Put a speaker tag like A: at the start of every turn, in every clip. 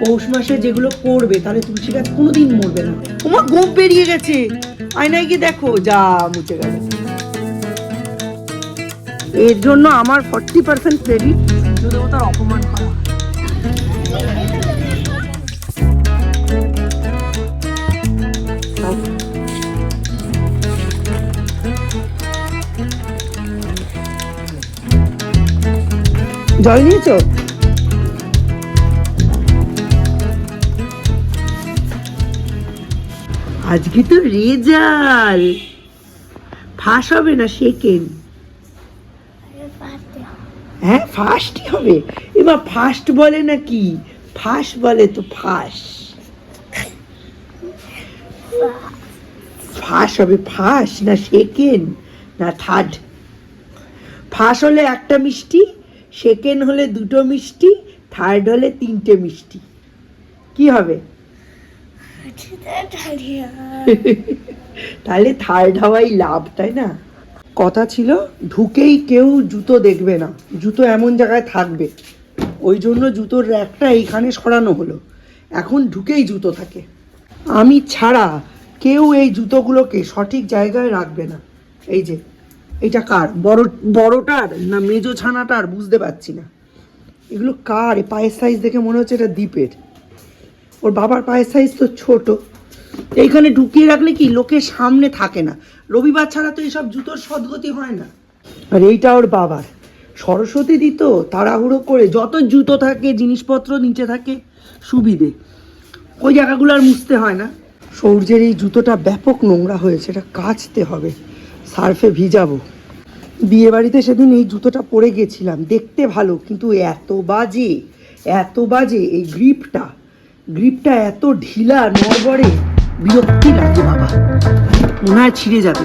A: পৌষ মাসে যেগুলো করবে তাহলে তুলসী গাছ কোনোদিন মরবে না। তোমার গোপ বেরিয়ে গেছে, আয়নায় গিয়ে দেখো, যা মুছে গেল। এর জন্য আমার 40% ক্রেডিট দেবতার অপমান করা। জল নিয়েছো? আজকে তো রেজাল্ট, ফাঁস হবে না সেকেন্ড? হ্যাঁ ফার্স্টই হবে। এবার ফার্স্ট বলে না কি, ফাঁস বলে তো। ফাঁস ফাঁস হবে, ফাঁস না সেকেন্ড না থার্ড। ফাঁস হলে একটা মিষ্টি, সেকেন্ড হলে দুটো মিষ্টি, থার্ড হলে তিনটে মিষ্টি। কি হবে? তাহলে থার্ড হওয়াই লাভ, তাই না? কথা ছিল ঢুকেই কেউ জুতো দেখবে না, জুতো এমন জায়গায় থাকবে, ওই জন্য জুতোর র্যাকটা এইখানে সরানো হলো। এখন ঢুকেই জুতো থাকে, আমি ছাড়া কেউ এই জুতোগুলোকে সঠিক জায়গায় রাখবে না। এই যে এটা কার, বড়টার না মেজো ছানাটার বুঝতে পারছি না। এগুলো কার? পায়ের সাইজ দেখে মনে হচ্ছে এটা দ্বীপের। ওর বাবার পায়ের সাইজ তো ছোট। এইখানে ঢুকিয়ে রাখলে কি লোকের সামনে থাকে না, রবিবার ছাড়া তো এইসব জুতোর সদ্গতি হয় না। আর এইটা ওর বাবার, সরস্বতী দিত তাড়াহুড়ো করে, যত জুতো থাকে জিনিসপত্র নিচে থাকে, সুবিধে, ওই জায়গাগুলো আর মুছতে হয় না। সূর্যের এই জুতোটা ব্যাপক নোংরা হয়েছে, এটা কাচতে হবে, সার্ফে ভিজাবো। বিয়ে বাড়িতে সেদিন এই জুতোটা পরে গেছিলাম, দেখতে ভালো কিন্তু এত বাজে, এত বাজে। এই গ্রিপটা এত ঢিলা, নড়বড়ে, বিরক্তি লাগে বাবা, মনে হয় ছিঁড়ে যাবে।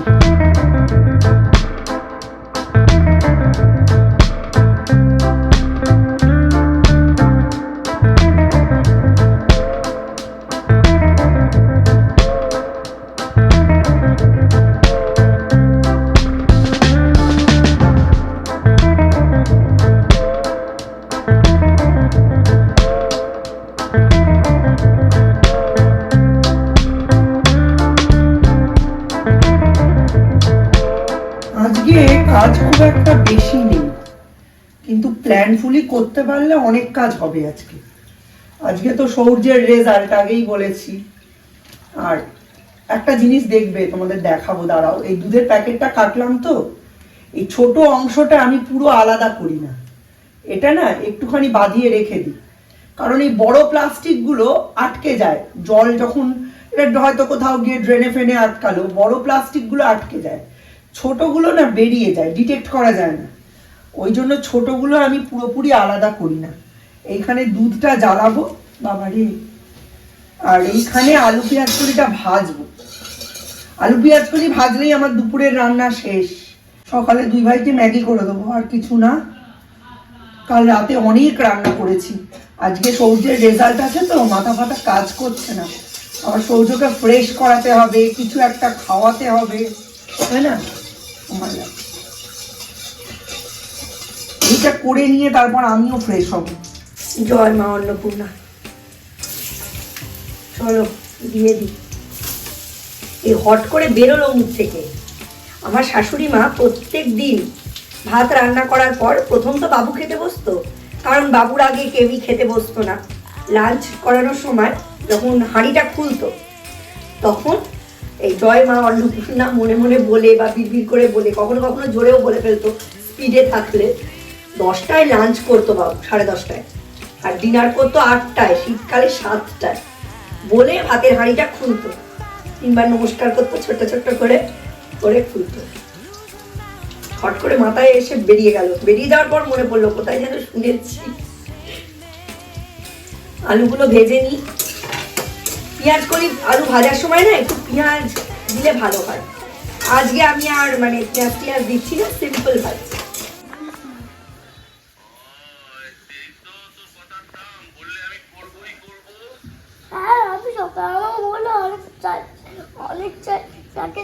A: কাজ খুব একটা বেশি নেই, কিন্তু প্ল্যানফুলি করতে পারলে অনেক কাজ হবে আজকে। আজকে তো সূর্যের রেজাল্ট আগেই বলেছি। আর একটা জিনিস দেখবে, তোমাদের দেখাবো, দাঁড়াও। এই দুধের প্যাকেটটা কাটলাম তো, এই ছোট অংশটা আমি পুরো আলাদা করি না, এটা না একটুখানি বাঁধিয়ে রেখে দিই, কারণ এই বড় প্লাস্টিকগুলো আটকে যায়, জল যখন এটা হয়তো কোথাও গিয়ে ড্রেনে ফেনে আটকালো, বড় প্লাস্টিকগুলো আটকে যায়, ছোটগুলো না বেরিয়ে যায়, ডিটেক্ট করা যায় না। ওই জন্য ছোটগুলো আমি পুরোপুরি আলাদা করি না। এইখানে দুধটা জ্বালাবো বাবারে, আর এইখানে আলু পেঁয়াজ কলিটা ভাজবো। আলু পেঁয়াজ কলি ভাজলেই আমার দুপুরের রান্না শেষ। সকালে দুই ভাইকে ম্যাগি করে দেবো, আর কিছু না। কাল রাতে অনেক রান্না করেছি, আজকে সূর্যের রেজাল্ট আছে তো মাথা ফাতা কাজ করছে না। আবার সূর্যকে ফ্রেশ করাতে হবে, কিছু একটা খাওয়াতে হবে, তাই না? এটা করে নিয়ে তারপর আমিও ফ্রেশ হব। জয় মা অন্নপূর্ণা। চলো দিয়ে দিই। এই হট করে বেরোলো মুখ থেকে। আমার শাশুড়ি মা প্রত্যেক দিন ভাত রান্না করার পর প্রথম তো বাবু খেতে বসতো, কারণ বাবুর আগে কেউই খেতে বসতো না। লাঞ্চ করানোর সময় যখন হাঁড়িটা খুলতো, তখন এই জয় মা অন্নপূর্ণা মনে মনে বলে বা বিড়বিড় করে বলে, কখনো কখনো জোরেও বলে ফেলতো স্পিডে থাকলে। 10টায় লাঞ্চ করতো বাবু, 10:30টায়, আর ডিনার করতো 8টায়, শীতকালে 7টায়, বলে ভাতের হাঁড়িটা খুলতো, 3বার নমস্কার করতো ছোট্ট ছোট্ট করে করে খুলতো। হট করে মাথায় এসে বেরিয়ে গেল, বেরিয়ে যাওয়ার পর মনে পড়লো কোথায় যেন শুনেছি। আলুগুলো ভেজে নিই। পেঁয়াজ করি, আলু ভাজার সময় না একটু পেঁয়াজ দিলে ভালো হয়। আজকে আমি আর মানে পেঁয়াজ দিচ্ছি না, সিম্পল ভাজছি।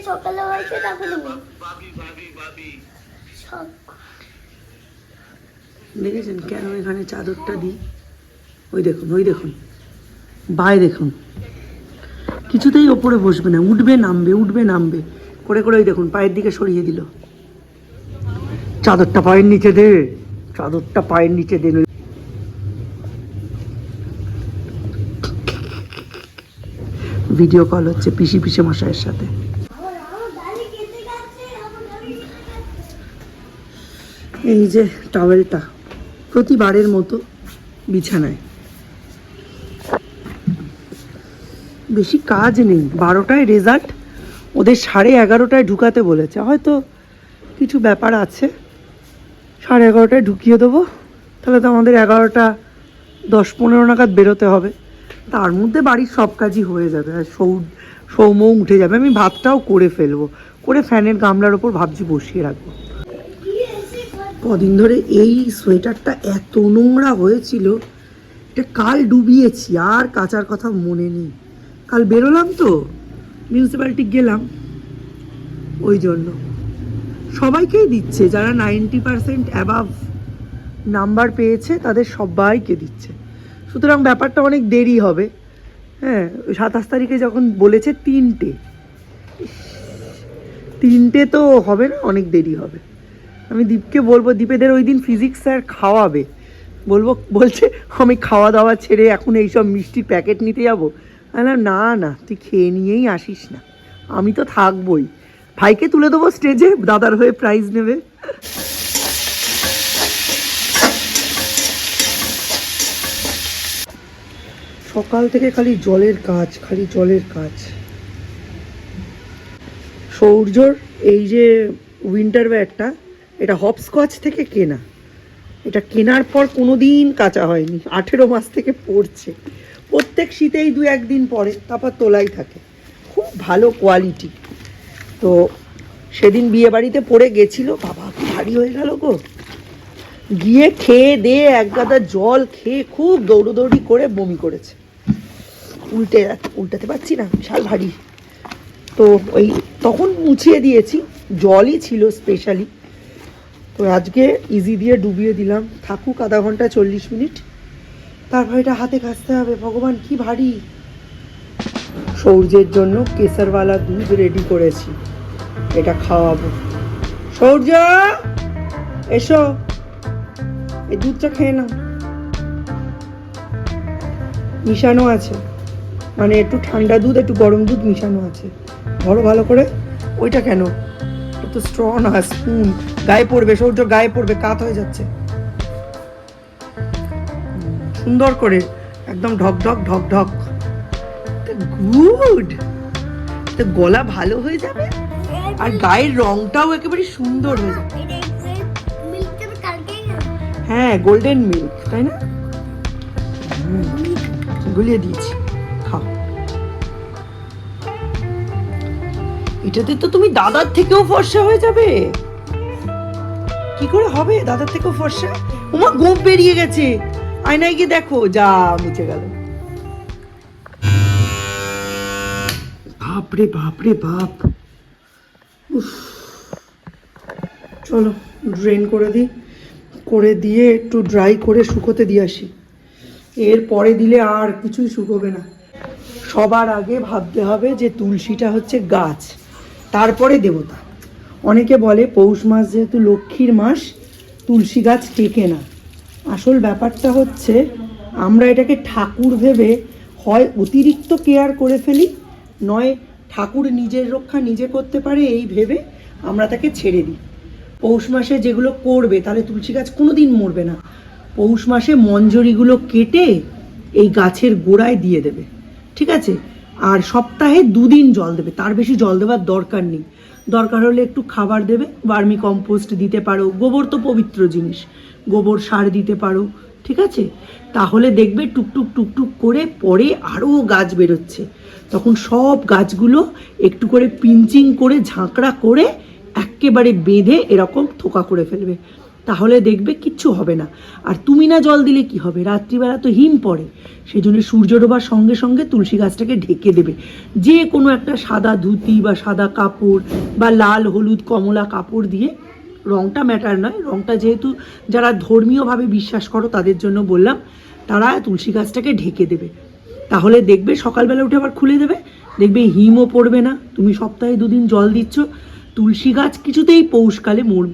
B: সকালে হয়েছে
A: দেখেছেন কেন এখানে চাদরটা দিই? ওই দেখুন, ওই দেখুন, বাই দেখুন, কিছুতেই ওপরে বসবে না, উঠবে নামবে উঠবে নামবে করে করে। ওই দেখুন পায়ের দিকে সরিয়ে দিল। চাদরটা পায়ের নিচে দে, চাদরটা পায়ের নিচে দে। ভিডিও কল হচ্ছে পিসি পিসে মশাইয়ের সাথে। এই যে টাওয়েলটা প্রতিবারের মতো বিছানায়। বেশি কাজ নেই, 12টায় রেজাল্ট, ওদের 11:30টায় ঢুকাতে বলেছে, হয়তো কিছু ব্যাপার আছে। 11:30টায় ঢুকিয়ে দেবো, তাহলে তো আমাদের 11:10-15 নাগাদ বেরোতে হবে। তার মধ্যে বাড়ির সব কাজই হয়ে যাবে, আর সৌমও উঠে যাবে। আমি ভাতটাও করে ফেলবো, করে ফ্যানের গামলার ওপর ভাবছি বসিয়ে রাখবো। কদিন ধরে এই সোয়েটারটা এত নোংরা হয়েছিল, এটা কাল ডুবিয়েছি, আর কাচার কথা মনে নেই। কাল বেরোলাম তো, মিউনিসিপ্যালিটি গেলাম, ওই জন্য সবাইকেই দিচ্ছে। যারা 90% অ্যাবাভ নাম্বার পেয়েছে তাদের সবাইকে দিচ্ছে, সুতরাং ব্যাপারটা অনেক দেরি হবে। হ্যাঁ, 27 তারিখে যখন বলেছে 3টে তো হবে না, অনেক দেরি হবে। আমি দীপকে বলবো, দীপেদের ওই দিন ফিজিক্স স্যার খাওয়াবে, বলছে আমি খাওয়া দাওয়া ছেড়ে এখন এইসব মিষ্টির প্যাকেট নিতে যাবো। না না, তুই খেয়ে নিয়েই আসিস না, আমি তো থাকবোই। ভাইকে তুলে দেবো স্টেজে, দাদার হয়ে প্রাইজ নেবে। সকাল থেকে খালি জলের কাজ, খালি জলের কাজ। সৌর্যর এই যে উইন্টার ব্যাগটা, এটা হপস্কচ থেকে কেনা। এটা কেনার পর কোনো দিন কাচা হয়নি, 18 মাস থেকে পড়ছে। প্রত্যেক শীতেই 2-1 দিন পরে, তারপর তোলাই থাকে। খুব ভালো কোয়ালিটি। তো সেদিন বিয়ে বাড়িতে পড়ে গেছিলো, বাবা কি ভারী হয়ে গেল গো। গিয়ে খেয়ে দিয়ে এক গাদা জল খেয়ে খুব দৌড়োদৌড়ি করে বমি করেছে। উল্টাতে পারছি না, বিশাল ভারী। তো ওই তখন মুছিয়ে দিয়েছি, জলই ছিল স্পেশালি। তো আজকে ইজি দিয়ে ডুবিয়ে দিলাম, থাকুক আধা ঘন্টা 40 মিনিট, তারপর এটা হাতে কাচতে হবে। ভগবান কি ভারী। সৌর্যের জন্য কেসারওয়ালা দুধ রেডি করেছি, এটা খাওয়াবো। সৌর্য এসো, এই দুধটা খেয়ে নাও, মিশানো আছে, মানে একটু ঠান্ডা দুধ একটু গরম দুধ মিশানো আছে। ধরো ভালো করে। ওইটা কেন, তো স্ট্র না, স্পুন। গায়ে পড়বে সৌর্য, গায়ে পড়বে, কাত হয়ে যাচ্ছে। সুন্দর করে একদম ঢক ঢক ঢক ঢক। গুড, তো গলা ভালো হয়ে যাবে, আর গায়ের রংটাও একেবারে সুন্দর হয়ে যাবে। হ্যাঁ, গোল্ডেন মিল্ক, তাই না? গুলিয়ে দিয়েছি, খাও। এটাতে তো তুমি দাদার থেকেও ফর্সা হয়ে যাবে। কি করে হবে দাদার থেকেও ফর্সা? ওমা, গোপ বেরিয়ে গেছে, আয়নায় গিয়ে দেখো। যা মুছে গেল। বাপরে বাপরে বাপ। চলো ড্রেন করে দিই, করে দিয়ে একটু ড্রাই করে শুকোতে দিয়ে আসি। এরপরে দিলে আর কিছুই শুকোবে না। সবার আগে ভাবতে হবে যে তুলসীটা হচ্ছে গাছ, তারপরে দেবতা। অনেকে বলে পৌষ মাস যেহেতু লক্ষ্মীর মাস, তুলসী গাছ টেকে না। আসল ব্যাপারটা হচ্ছে আমরা এটাকে ঠাকুর ভেবে হয় অতিরিক্ত কেয়ার করে ফেলি, নয় ঠাকুর নিজের রক্ষা নিজে করতে পারে এই ভেবে আমরা তাকে ছেড়ে দিই। পৌষ মাসে যেগুলো করবে, তাহলে তুলসী গাছ কোনো দিন মরবে না। পৌষ মাসে মঞ্জরিগুলো কেটে এই গাছের গোড়ায় দিয়ে দেবে, ঠিক আছে? আর সপ্তাহে 2 দিন জল দেবে, তার বেশি জল দেওয়ার দরকার নেই। দরকার হলে একটু খাবার দেবে, ভার্মি কম্পোস্ট দিতে পারো, গোবর তো পবিত্র জিনিস, গোবর সার দিতে পারো, ঠিক আছে? তাহলে দেখবে টুকটুক টুকটুক করে পরে আরও গাছ বেরোচ্ছে। তখন সব গাছগুলো একটু করে পিঞ্চিং করে ঝাঁকড়া করে একেবারে বেঁধে এরকম থোকা করে ফেলবে, তাহলে দেখবে কিচ্ছু হবে না। আর তুমি না জল দিলে কি হবে, রাত্রিবেলা তো হিম পড়ে, সেই জন্য সূর্য ডোবার সঙ্গে সঙ্গে তুলসী গাছটাকে ঢেকে দেবে। যে কোনো একটা সাদা ধুতি বা সাদা কাপড় বা লাল হলুদ কমলা কাপড় দিয়ে, রঙটা ম্যাটার নয়, রঙটা যেহেতু যারা ধর্মীয়ভাবে বিশ্বাস করো তাদের জন্য বললাম, তারা তুলসী গাছটাকে ঢেকে দেবে। তাহলে দেখবে সকালবেলা উঠে আবার খুলে দেবে, দেখবে হিমও পড়বে না। তুমি সপ্তাহে 2 দিন জল দিচ্ছ। তুলসী গাছ কিছুতেই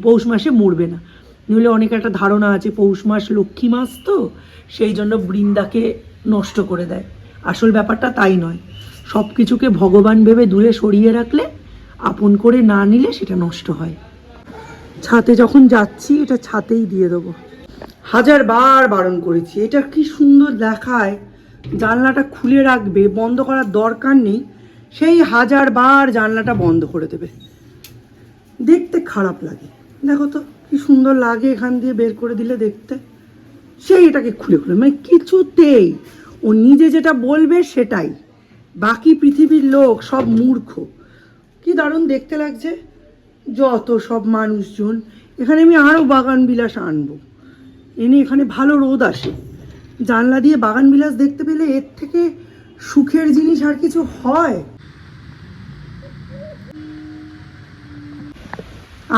A: পৌষ মাসে মরবে না। নইলে অনেক একটা ধারণা আছে পৌষ মাস লক্ষ্মী মাস, তো সেই জন্য বৃন্দাকে নষ্ট করে দেয়। আসল ব্যাপারটা তাই নয়। সব কিছুকে ভগবান ভেবে দূরে সরিয়ে রাখলে, আপন করে না নিলে সেটা নষ্ট হয়। ছাতে যখন যাচ্ছি এটা ছাতেই দিয়ে দেবো। 1000 বার বারণ করেছি, এটা কি সুন্দর দেখায়, জানলাটা খুলে রাখবে, বন্ধ করার দরকার নেই। সেই 1000 বার জানলাটা বন্ধ করে দেবে, দেখতে খারাপ লাগে। দেখো তো কি সুন্দর লাগে, এখান দিয়ে বের করে দিলে দেখতে। সেই এটাকে খুলে মানে কিছুতেই ও নিজে যেটা বলবে সেটাই, বাকি পৃথিবীর লোক সব মূর্খ। কি দারুণ দেখতে লাগছে, যত সব মানুষজন। এখানে আমি আরও বাগান বিলাস আনবো, এনে এখানে ভালো রোদ আসে, জানলা দিয়ে বাগান বিলাস দেখতে পেলে এর থেকে সুখের জিনিস আর কিছু হয়?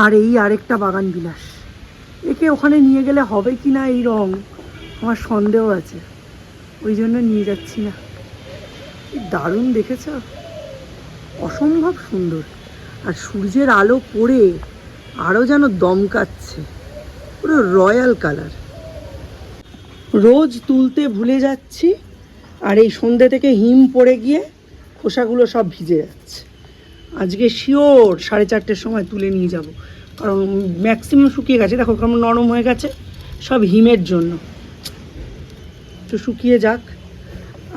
A: আর এই আরেকটা বাগান বিলাস, একে ওখানে নিয়ে গেলে হবে কি না এই রং আমার সন্দেহ আছে, ওই জন্য নিয়ে যাচ্ছি না। দারুণ দেখেছ, অসম্ভব সুন্দর। আর সূর্যের আলো পড়ে আরও যেন দমকাচ্ছে, পুরো রয়্যাল কালার। রোজ তুলতে ভুলে যাচ্ছি, আর এই সন্ধ্যে থেকে হিম পড়ে গিয়ে খোসাগুলো সব ভিজে যাচ্ছে। আজকে শিওর 4:30-র সময় তুলে নিয়ে যাব, কারণ ম্যাক্সিমাম শুকিয়ে গেছে। দেখো কেমন নরম হয়ে গেছে, সব হিমের জন্য। একটু শুকিয়ে যাক।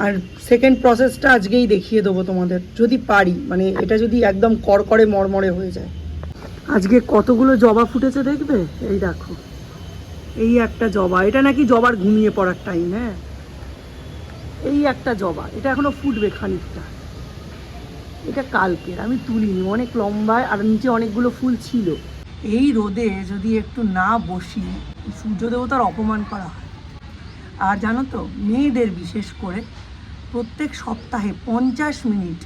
A: আর সেকেন্ড প্রসেসটা আজকেই দেখিয়ে দেবো তোমাদের, যদি পারি, মানে এটা যদি একদম করকরে মরমরে হয়ে যায়। আজকে কতগুলো জবা ফুটেছে দেখবে, এই দেখো, এই একটা জবা, এটা নাকি জবার ঘুমিয়ে পড়ার টাইম। হ্যাঁ, এই একটা জবা, এটা এখনো ফুটবে খানিকটা। এটা কালকের, আমি তুলিনি, অনেক লম্বায়, আর নিচে অনেকগুলো ফুল ছিল। এই রোদে যদি একটু না বসি, সূর্য দেবতার অপমান করা হয়। আর জানো তো, মেয়েদের বিশেষ করে প্রত্যেক সপ্তাহে 50 মিনিট,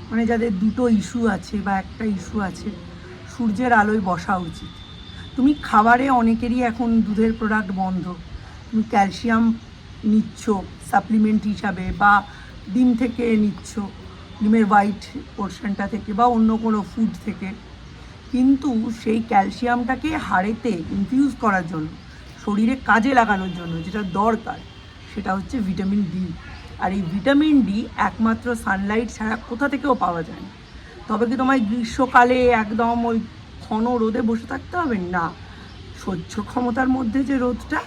A: মানে যাদের 2টো ইস্যু আছে বা একটা ইস্যু আছে, সূর্যের আলোয় বসা উচিত। তুমি খাবারে অনেকেরই এখন দুধের প্রোডাক্ট বন্ধ, তুমি ক্যালসিয়াম নিচ্ছ সাপ্লিমেন্ট হিসাবে, বা ডিম থেকে নিচ্ছ, ডিমের হোয়াইট পোর্শনটা থেকে, বা অন্য কোনো ফুড থেকে। কিন্তু সেই ক্যালসিয়ামটাকে হাড়েতে ইনফিউজ করার জন্য, শরীরে কাজে লাগানোর জন্য যেটা দরকার, সেটা হচ্ছে ভিটামিন ডি। আর এই ভিটামিন ডি একমাত্র সানলাইট ছাড়া কোথা থেকেও পাওয়া যায় না। তবে কি তোমায় গ্রীষ্মকালে একদম ওই ঘন রোদে বসে থাকতে হবে না, সহ্য ক্ষমতার মধ্যে যে রোদটা,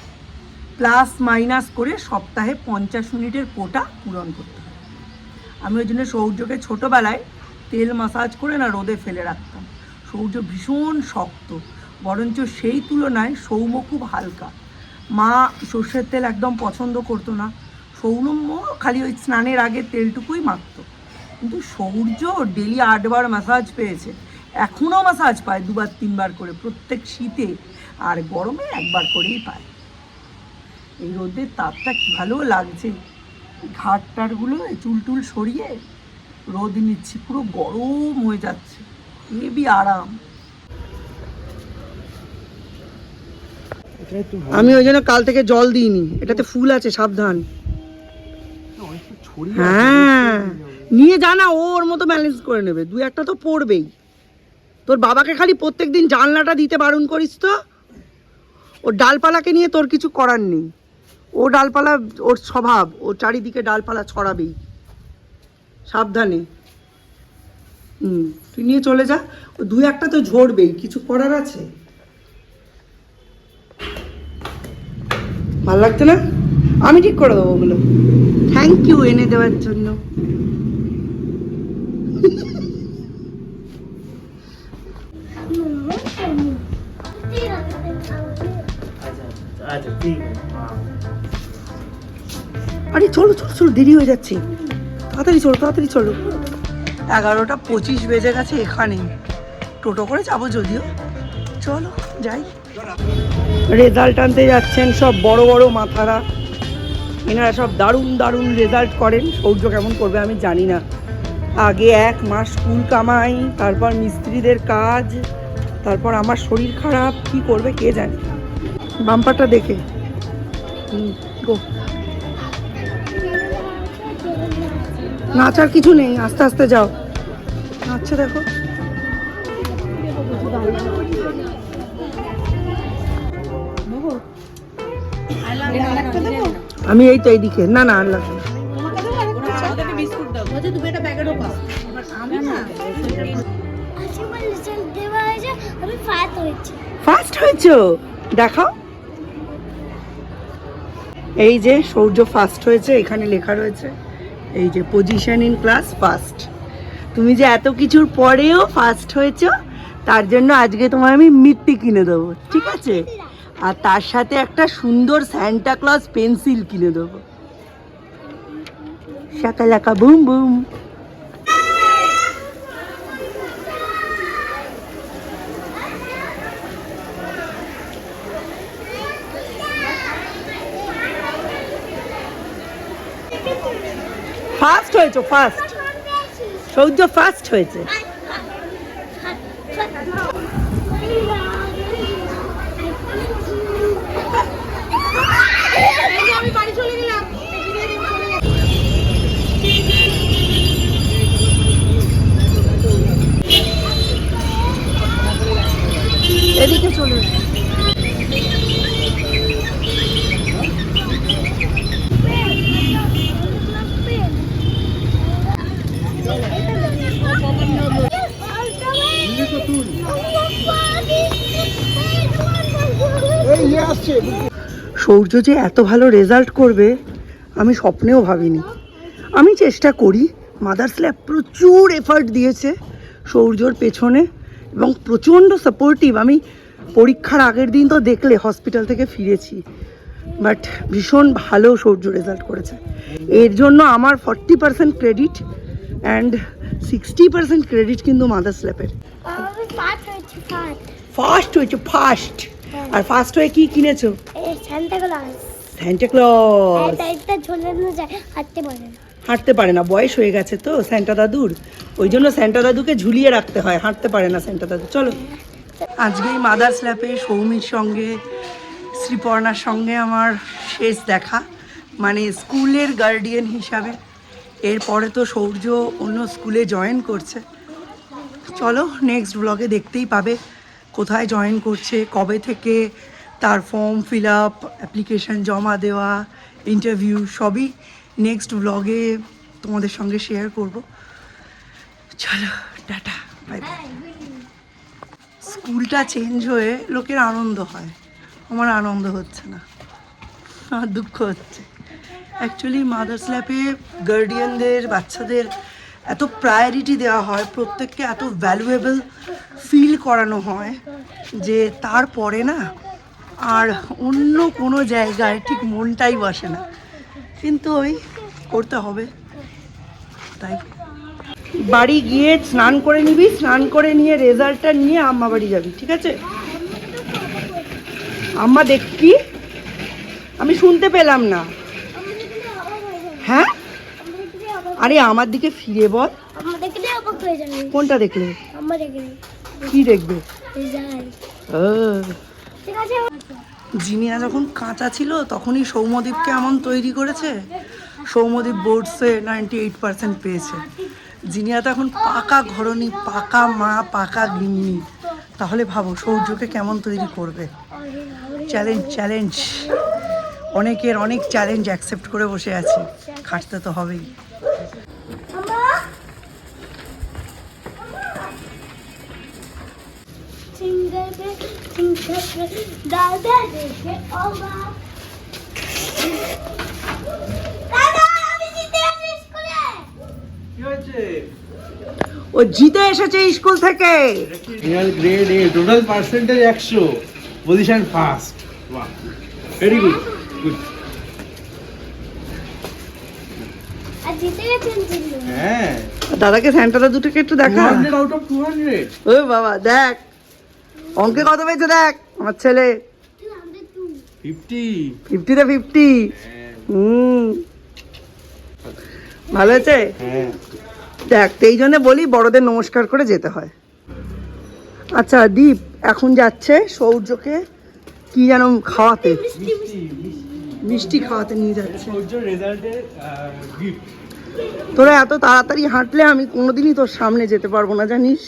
A: প্লাস মাইনাস করে সপ্তাহে 50 মিনিটের কোটা পূরণ করতে হবে। আমি ওই জন্য সৌর্যকে ছোটোবেলায় তেল মাসাজ করে না রোদে ফেলে রাখতাম। সৌর্য ভীষণ শক্ত, বরঞ্চ সেই তুলনায় সৌম খুব হালকা। মা সর্ষের তেল একদম পছন্দ করতো না, সৌম্য খালি ওই স্নানের আগে তেলটুকুই মাখতো। কিন্তু সৌর্য ডেলি 8 বার ম্যাসাজ পেয়েছে, এখনও ম্যাসাজ পায় 2-3 বার করে প্রত্যেক শীতে, আর গরমে 1 বার করেই পায়। এই রোদের তাপটা কী ভালো লাগছে, ঘাটটারগুলো চুল টুল সরিয়ে রোদ নিচ্ছি, পুরো গরম হয়ে যাচ্ছে, হেবি আরাম। আমি ওই জন্য কাল থেকে জল দিইনি, এটাতে ফুল আছে, সাবধান। হ্যাঁ, নিয়ে জানা, ওর মতো ব্যালেন্স করে নেবে, 2-1টা তো পড়বেই। তোর বাবাকে খালি প্রত্যেকদিন জানলাটা দিতে বারণ করিস তো। ওর ডালপালাকে নিয়ে তোর কিছু করার নেই, ও ডালপালা, ওর স্বভাব, ও চারিদিকে ডালপালা ছড়াবেই, সাবধানে। তুই নিয়ে চলে যা, ও 2-1টা তো ঝরবেই, কিছু করার আছে। ভালো লাগছে না, আমি ঠিক করে দেবো ওগুলো। থ্যাংক ইউ এনে দেওয়ার জন্য। আরে চলো চলো চলো, দেরি হয়ে যাচ্ছে, তাড়াতাড়ি চলো তাড়াতাড়ি চলো। 11:25 বেজে গেছে, এখানে টোটো করে যাবো যদিও, চলো যাই। রেজাল্ট আনতে যাচ্ছেন সব বড় বড় মাথারা, এনারা সব দারুণ দারুণ রেজাল্ট করেন। সৌর্য কেমন করবে আমি জানি না, আগে 1 মাস স্কুল কামাই, তারপর মিস্ত্রিদের কাজ, তারপর আমার শরীর খারাপ, কি করবে কে জানে। বাম্পারটা দেখে গো। নাচার কিছু নেই, আস্তে আস্তে যাও। আচ্ছা দেখো, আমি এই তো এইদিকে। না না আর লাগবে না। ফার্স্ট হয়েছো, দেখাও। এই যে সৌর্য ফার্স্ট হয়েছে, এখানে লেখা রয়েছে এই যে পজিশন ইন ক্লাস ফার্স্ট। তুমি যে এত কিছুর পরেও ফার্স্ট হয়েছো, তার জন্য আজকে তোমায় আমি মিষ্টি কিনে দেবো, ঠিক আছে? আর তার সাথে একটা সুন্দর স্যান্টা ক্লজ পেন্সিল কিনে দেবো। Shakalaka boom boom. ফার্স্ট হয়েছো, ফার্স্ট। সৌর্য ফার্স্ট হয়েছে।
B: আমি বাড়ি চলে গেলাম।
A: এদিকে চলে এসো। সৌর্য যে এত ভালো রেজাল্ট করবে আমি স্বপ্নেও ভাবিনি। আমি চেষ্টা করি, মাদার্স ল্যাব প্রচুর এফার্ট দিয়েছে সৌর্যর পেছনে এবং প্রচণ্ড সাপোর্টিভ। আমি পরীক্ষার আগের দিন তো দেখলে হসপিটাল থেকে ফিরেছি, বাট ভীষণ ভালো সৌর্য রেজাল্ট করেছে। এর জন্য আমার 40% ক্রেডিট অ্যান্ড 60% ক্রেডিট কিন্তু মাদার্স ল্যাবের। ফার্স্ট হয়েছে, ফার্স্ট। আর ফার্স্ট হয়ে কি কিনেছো?
B: Santa Claus.
A: Santa Claus.
B: এটা ঝোলানো যায়, হাঁটতে পারে না।
A: হাঁটতে পারে না, বয়স হয়ে গেছে তো স্যান্টা দাদুর, ওই জন্য স্যান্টা দাদুকে ঝুলিয়ে রাখতে হয়, হাঁটতে পারে না স্যান্টা দাদু। চলো, আজকেই মাদার্স ল্যাবে সৌমির সঙ্গে, শ্রীপর্ণার সঙ্গে আমার শেষ দেখা, মানে স্কুলের গার্ডিয়ান হিসাবে। এরপরে তো সৌর্য অন্য স্কুলে জয়েন করছে। চলো নেক্সট ব্লগে দেখতেই পাবে কোথায় জয়েন করছে, কবে থেকে তার ফর্ম ফিল আপ, অ্যাপ্লিকেশান জমা দেওয়া, ইন্টারভিউ সবই নেক্সট ব্লগে তোমাদের সঙ্গে শেয়ার করব। চলো টাটা, বাই বাই। স্কুলটা চেঞ্জ হয়ে লোকের আনন্দ হয়, আমার আনন্দ হচ্ছে না, আমার দুঃখ হচ্ছে। অ্যাকচুয়ালি মাদার্স ল্যাবে গার্ডিয়ানদের, বাচ্চাদের এত প্রায়োরিটি দেওয়া হয়, প্রত্যেককে এত ভ্যালুয়েবল ফিল করানো হয় যে তারপরে না আর অন্য কোনো জায়গায় ঠিক মনটাই বসে না, কিন্তু ওই করতে হবে। তাই বাড়ি গিয়ে স্নান করে নিবি, স্নান করে নিয়ে রেজাল্টটা নিয়ে আম্মা বাড়ি যাবি, ঠিক আছে? আম্মা দেখ কি, আমি শুনতে পেলাম না। হ্যাঁ, আরে আমার দিকে ফিরে বল। কোনটা দেখলে? কি দেখবে? জিনিয়া যখন কাঁচা ছিল তখনই সৌম্যদীপকে এমন তৈরি করেছে। সৌম্যদীপ বোর্ডসে 98% পেয়েছে। জিনিয়া তো এখন পাকা ঘরণী, পাকা মা, পাকা গৃহিণী। তাহলে ভাবো সৌর্যকে কেমন তৈরি করবে। চ্যালেঞ্জ, চ্যালেঞ্জ, অনেকের অনেক চ্যালেঞ্জ অ্যাকসেপ্ট করে বসে আছি, খাটতে তো হবেই।
B: দাদা দেখে অবাক।
A: ও জিতে এসেছে স্কুল থেকে।
C: Grade A, total percentage 100, position first. বাহ, ভেরি গুড, গুড।
B: আর জিতে গেছেন জিনিয়া।
C: হ্যাঁ,
A: দাদাকে স্যান্টা দাদুটাকে একটু দেখা।
C: 200 আউট অফ 200।
A: ও বাবা, দেখ অঙ্কে কত পেয়েছে, দেখ আমার ছেলে।
C: 50।
A: 50-তে 50। ভালো হয়েছে।
C: হ্যাঁ,
A: দেখ, এই জন্য বলি বড়দের নমস্কার করে যেতে হয়। আচ্ছা দীপ এখন যাচ্ছে সৌর্যকে কি যেন খাওয়াতে, মিষ্টি খাওয়াতে নিয়ে যাচ্ছে।
C: সৌর্য রেজাল্টের গিফট।
A: তোরা এত তাড়াতাড়ি হাঁটলে আমি কোনোদিনই তোর সামনে যেতে পারবো না, জানিস?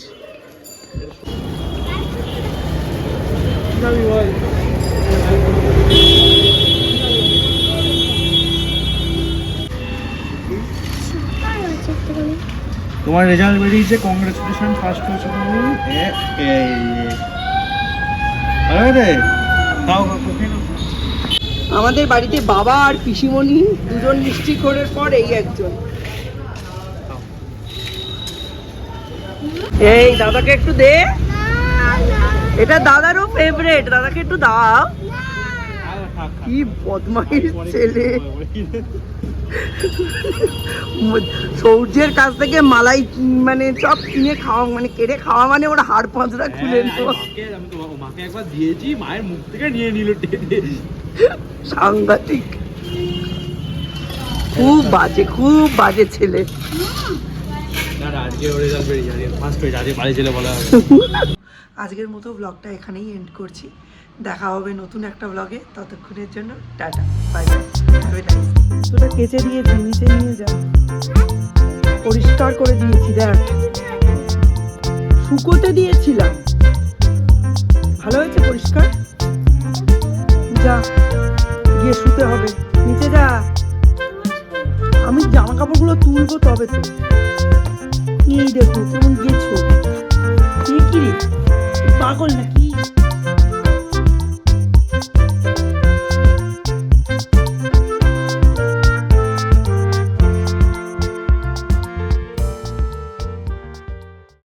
B: সুপার হয়েছে একটুখানি।
C: তোমার রেজাল্ট বেরিয়েছে, কংগ্রেচুলেশন, ফার্স্ট হয়েছে তুমি। তাও
A: আমাদের বাড়িতে বাবা আর পিসিমণি দুজন মিষ্টি খোরের পর এই একজন। এই দাদাকে একটু দে, এটা দাদারও ফেভারিট, দাদাকে একটু দাও। কি বদমাইশ ছেলে, সৌর্যের কাছ থেকে মালাই মানে সব কিনে খাওয়া, মানে কেড়ে খাওয়া, মানে ওর হাড় পাঁচরা খুলে নেওয়া।
C: মাকে একবার দিয়েছি, মায়ের মুখ থেকে নিয়ে নিল টেনে।
A: সাংঘাতিক, খুব বাজে ছেলে। আজকের মতো ব্লগটা এখানেই এন্ড করছি। দেখা হবে নতুন একটা ব্লগে, ততক্ষণের জন্য টাটা, বাই বাই। তোটা কেচে দিয়েছি, নিচে নিয়ে যা, পরিষ্কার করে দিয়েছি, দেখ শুকোতে দিয়েছিলাম, ভালো হয়েছে পরিষ্কার। যা গিয়ে শুতে হবে, নিচে যা, আমি জামা কাপড়গুলো তুলবো তবে তো। এই দেখো কেমন গেছো, কি রে পাগল নাকি?